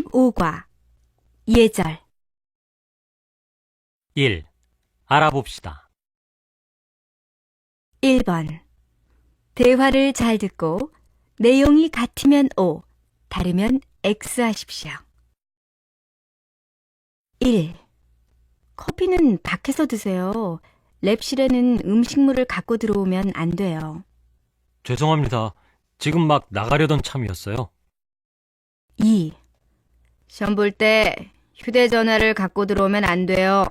45과 예절 1. 알아봅시다. 1번 대화를 잘 듣고 내용이 같으면 O, 다르면 X 하십시오. 1. 커피는 밖에서 드세요. 랩실에는 음식물을 갖고 들어오면 안 돼요. 죄송합니다. 지금 막 나가려던 참이었어요. 2. 시험 볼 때 휴대전화를 갖고 들어오면 안 돼요.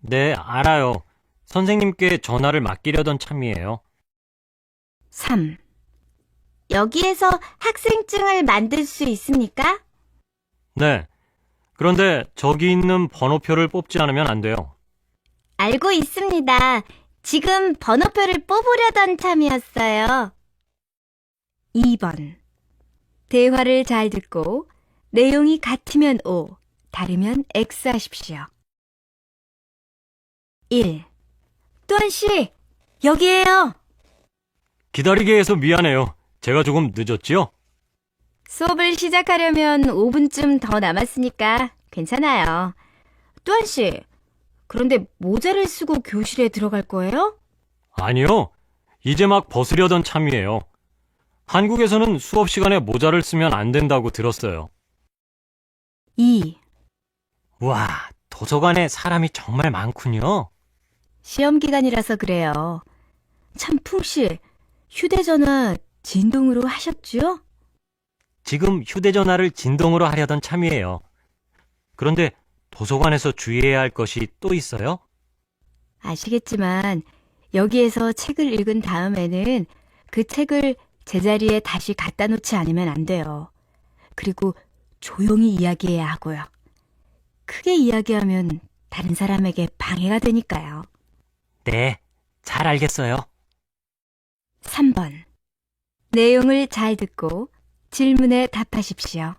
네, 알아요. 선생님께 전화를 맡기려던 참이에요. 3. 여기에서 학생증을 만들 수 있습니까? 네. 그런데 저기 있는 번호표를 뽑지 않으면 안 돼요. 알고 있습니다. 지금 번호표를 뽑으려던 참이었어요. 2번 대화를 잘 듣고 내용이 같으면 O, 다르면 X 하십시오. 1. 또한 씨, 여기에요. 기다리게 해서 미안해요. 제가 조금 늦었지요? 수업을 시작하려면 5분쯤 더 남았으니까 괜찮아요. 또한 씨, 그런데 모자를 쓰고 교실에 들어갈 거예요? 아니요. 이제 막 벗으려던 참이에요. 한국에서는 수업 시간에 모자를 쓰면 안 된다고 들었어요. 2. 와, 도서관에 사람이 정말 많군요. 시험 기간이라서 그래요. 참 풍씨, 휴대전화 진동으로 하셨죠? 지금 휴대전화를 진동으로 하려던 참이에요. 그런데 도서관에서 주의해야 할 것이 또 있어요? 아시겠지만 여기에서 책을 읽은 다음에는 그 책을 제자리에 다시 갖다 놓지 않으면 안 돼요. 그리고 조용히 이야기해야 하고요. 크게 이야기하면 다른 사람에게 방해가 되니까요. 네, 잘 알겠어요. 3번 내용을 잘 듣고 질문에 답하십시오.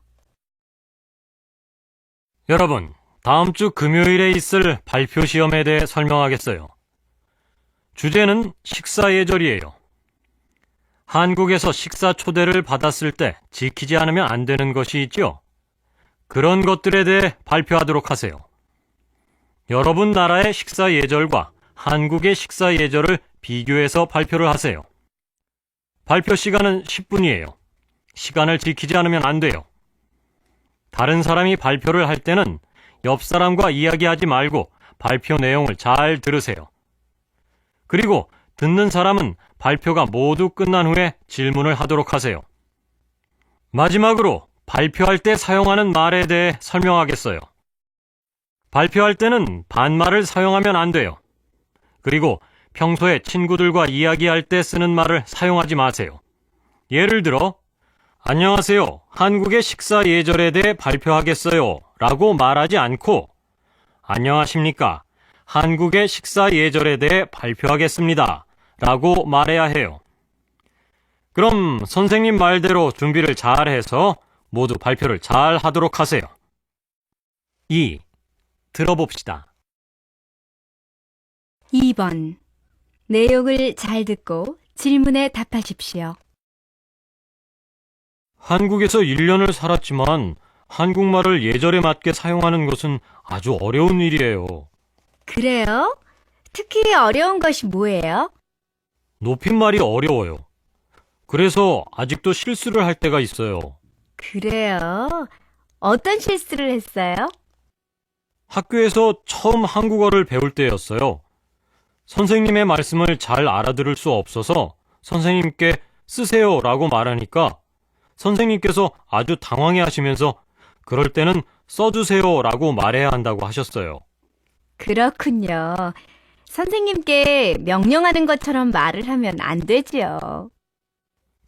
여러분, 다음 주 금요일에 있을 발표 시험에 대해 설명하겠어요. 주제는 식사 예절이에요. 한국에서 식사 초대를 받았을 때 지키지 않으면 안 되는 것이 있죠. 그런 것들에 대해 발표하도록 하세요. 여러분 나라의 식사 예절과 한국의 식사 예절을 비교해서 발표를 하세요. 발표 시간은 10분이에요. 시간을 지키지 않으면 안 돼요. 다른 사람이 발표를 할 때는 옆 사람과 이야기하지 말고 발표 내용을 잘 들으세요. 그리고 듣는 사람은 발표가 모두 끝난 후에 질문을 하도록 하세요. 마지막으로 발표할 때 사용하는 말에 대해 설명하겠어요. 발표할 때는 반말을 사용하면 안 돼요. 그리고 평소에 친구들과 이야기할 때 쓰는 말을 사용하지 마세요. 예를 들어, 안녕하세요. 한국의 식사 예절에 대해 발표하겠어요. 라고 말하지 않고, 안녕하십니까. 한국의 식사 예절에 대해 발표하겠습니다. 라고 말해야 해요. 그럼 선생님 말대로 준비를 잘 해서 모두 발표를 잘 하도록 하세요. 2. 들어봅시다. 2번 내용을 잘 듣고 질문에 답하십시오. 한국에서 1년을 살았지만 한국말을 예절에 맞게 사용하는 것은 아주 어려운 일이에요. 그래요? 특히 어려운 것이 뭐예요? 높임말이 어려워요. 그래서 아직도 실수를 할 때가 있어요. 그래요? 어떤 실수를 했어요? 학교에서 처음 한국어를 배울 때였어요. 선생님의 말씀을 잘 알아들을 수 없어서 선생님께 쓰세요라고 말하니까 선생님께서 아주 당황해 하시면서 그럴 때는 써주세요라고 말해야 한다고 하셨어요. 그렇군요. 선생님께 명령하는 것처럼 말을 하면 안 되지요.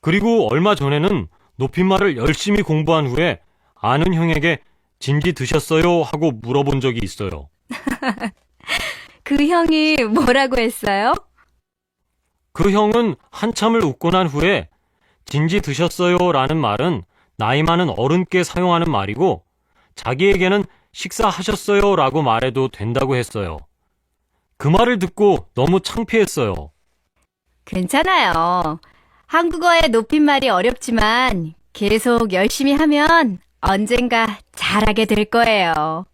그리고 얼마 전에는 높임말을 열심히 공부한 후에 아는 형에게 진지 드셨어요? 하고 물어본 적이 있어요. 그 형이 뭐라고 했어요? 그 형은 한참을 웃고 난 후에 진지 드셨어요? 라는 말은 나이 많은 어른께 사용하는 말이고 자기에게는 식사하셨어요? 라고 말해도 된다고 했어요. 그 말을 듣고 너무 창피했어요. 괜찮아요. 한국어의 높임말이 어렵지만 계속 열심히 하면 언젠가 잘하게 될 거예요.